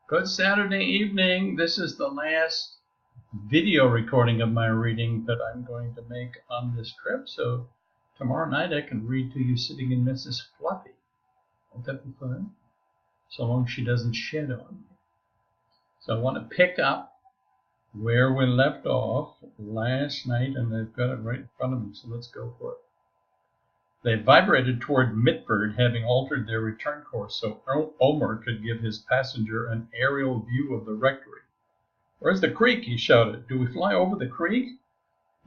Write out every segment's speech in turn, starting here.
Good Saturday evening. This is the last video recording of my reading that I'm going to make on this trip. So tomorrow night I can read to you sitting in Mrs. Fluffy. Won't that be fun? So long as she doesn't shed on me. So I want to pick up where we left off last night, and I've got it right in front of me, so let's go for it. They vibrated toward Mitford, having altered their return course so Omer could give his passenger an aerial view of the rectory. "Where's the creek?" he shouted. "Do we fly over the creek?"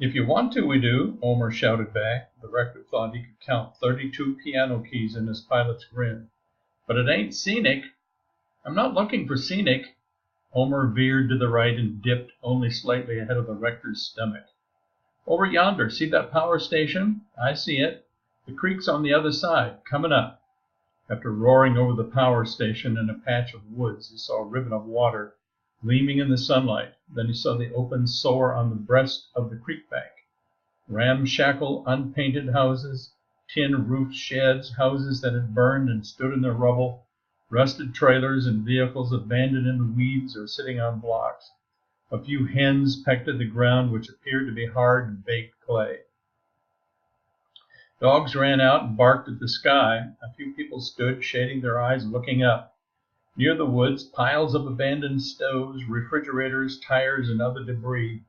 "If you want to, we do," Omer shouted back. The rector thought he could count 32 piano keys in his pilot's grin. "But it ain't scenic." "I'm not looking for scenic." Omer veered to the right and dipped only slightly ahead of the rector's stomach. "Over yonder, see that power station?" "I see it. The creek's on the other side, coming up." After roaring over the power station in a patch of woods, he saw a ribbon of water gleaming in the sunlight. Then he saw the open sore on the breast of the creek bank. Ramshackle, unpainted houses, tin-roofed sheds, houses that had burned and stood in the rubble, rusted trailers and vehicles abandoned in the weeds or sitting on blocks. A few hens pecked at the ground, which appeared to be hard and baked clay. Dogs ran out and barked at the sky. A few people stood, shading their eyes, looking up. Near the woods, piles of abandoned stoves, refrigerators, tires, and other debris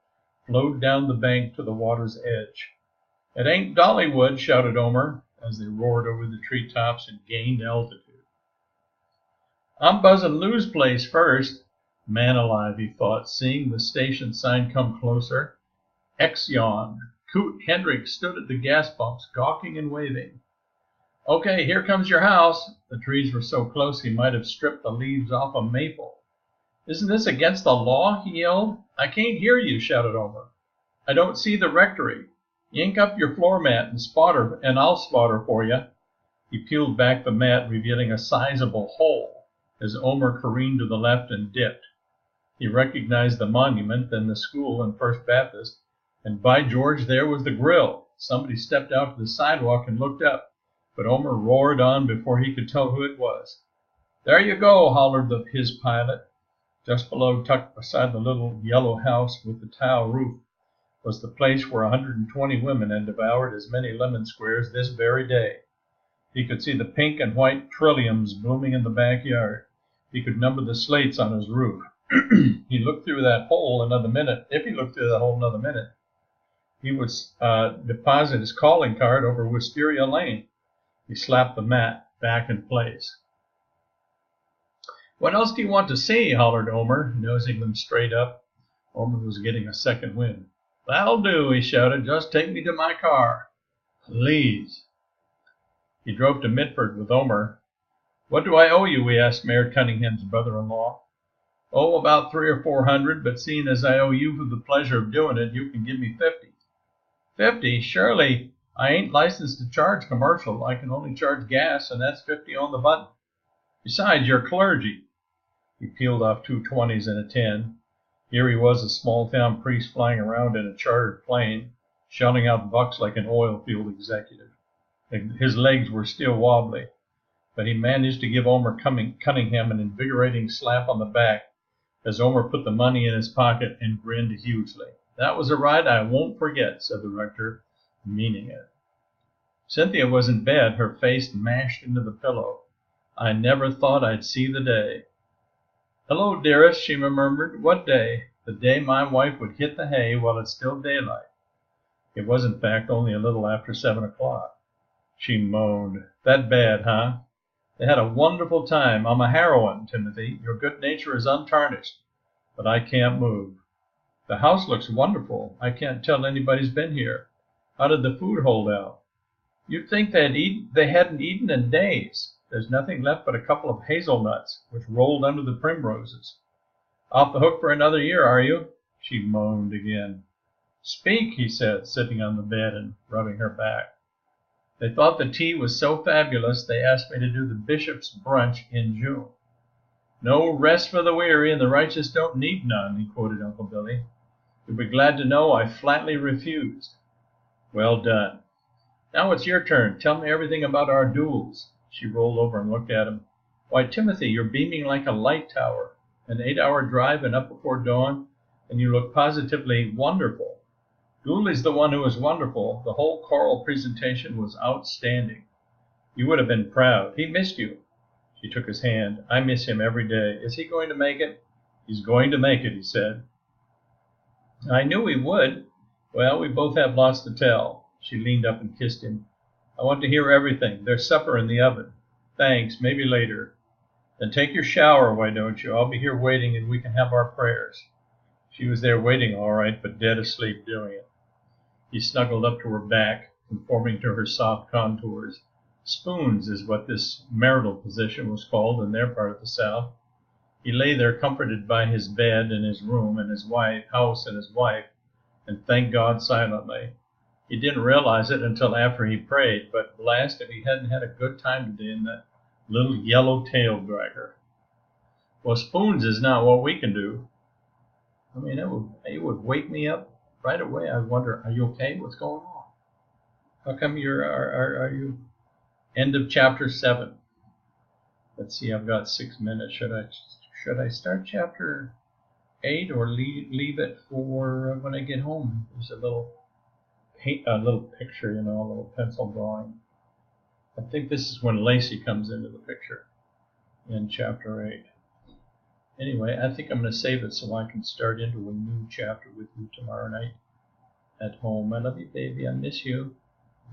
flowed down the bank to the water's edge. "It ain't Dollywood," shouted Omer, as they roared over the treetops and gained altitude. "I'm buzzing Lou's place first." Man alive, he thought, seeing the station sign come closer. Exyon. Coot Hendricks stood at the gas pumps, gawking and waving. "Okay, here comes your house." The trees were so close he might have stripped the leaves off a maple. "Isn't this against the law?" he yelled. "I can't hear you," shouted Omer. "I don't see the rectory. Yank up your floor mat and I'll spot her for you." He peeled back the mat, revealing a sizable hole, as Omer careened to the left and dipped. He recognized the monument, then the school and First Baptist, and by George, there was the grill. Somebody stepped out to the sidewalk and looked up, but Omer roared on before he could tell who it was. "There you go," hollered his pilot. Just below, tucked beside the little yellow house with the tile roof, was the place where 120 women had devoured as many lemon squares this very day. He could see the pink and white trilliums blooming in the backyard. He could number the slates on his roof. If he looked through that hole another minute, he would deposit his calling card over Wisteria Lane. He slapped the mat back in place. "What else do you want to see?" hollered Omer, nosing them straight up. Omer was getting a second wind. "That'll do," he shouted. "Just take me to my car." "Please." He drove to Mitford with Omer. "What do I owe you?" he asked Mayor Cunningham's brother-in-law. "Oh, about 300 or 400, but seeing as I owe you for the pleasure of doing it, you can give me 50. 50? Surely I ain't licensed to charge commercial. I can only charge gas, and that's 50 on the button. Besides, you're clergy." He peeled off 2 20s and a 10. Here he was, a small-town priest flying around in a chartered plane, shelling out bucks like an oil field executive. His legs were still wobbly, but he managed to give Omer Cunningham an invigorating slap on the back as Omer put the money in his pocket and grinned hugely. "That was a ride I won't forget," said the rector, meaning it. Cynthia was in bed, her face mashed into the pillow. "I never thought I'd see the day." "Hello, dearest," she murmured. "What day?" "The day my wife would hit the hay while it's still daylight." It was, in fact, only a little after 7 o'clock. She moaned. "That bad, huh?" "They had a wonderful time. I'm a heroine, Timothy. Your good nature is untarnished. But I can't move." "The house looks wonderful. I can't tell anybody's been here. How did the food hold out?" "You'd think they hadn't eaten in days. There's nothing left but a couple of hazelnuts, which rolled under the primroses." "Off the hook for another year, are you?" She moaned again. "Speak," he said, sitting on the bed and rubbing her back. "They thought the tea was so fabulous they asked me to do the bishop's brunch in June." "No rest for the weary, and the righteous don't need none," he quoted Uncle Billy. "You'll be glad to know I flatly refused." "Well done. Now it's your turn. Tell me everything about our duels." She rolled over and looked at him. "Why, Timothy, you're beaming like a light tower. An 8-hour drive and up before dawn, and you look positively wonderful. Dooley's the one who was wonderful. The whole choral presentation was outstanding. You would have been proud. He missed you. She took his hand. I miss him every day. Is he going to make it? He's going to make it, he said. I knew he would. Well, we both have lots to tell. She leaned up and kissed him. I want to hear everything. There's supper in the oven. Thanks, maybe later. Then take your shower, why don't you? I'll be here waiting and we can have our prayers. She was there waiting all right, but dead asleep doing it. He snuggled up to her back, conforming to her soft contours. Spoons is what this marital position was called in their part of the South. He lay there comforted by his bed and his room and his house and his wife, and thanked God silently. He didn't realize it until after he prayed, but blast if he hadn't had a good time today in that little yellow tail dragger. Well, spoons is not what we can do. I mean, it would wake me up right away. I'd wonder, are you okay? What's going on? How come are you? End of chapter 7. Let's see, I've got 6 minutes. Should I start chapter 8 or leave it for when I get home? There's a little picture, a little pencil drawing. I think this is when Lacey comes into the picture in chapter 8. Anyway, I think I'm going to save it so I can start into a new chapter with you tomorrow night at home. I love you, baby. I miss you.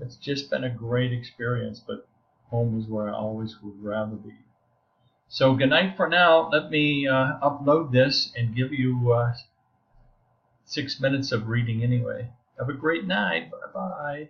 It's just been a great experience, but home is where I always would rather be. So good night for now. Let me upload this and give you 6 minutes of reading anyway. Have a great night. Bye-bye.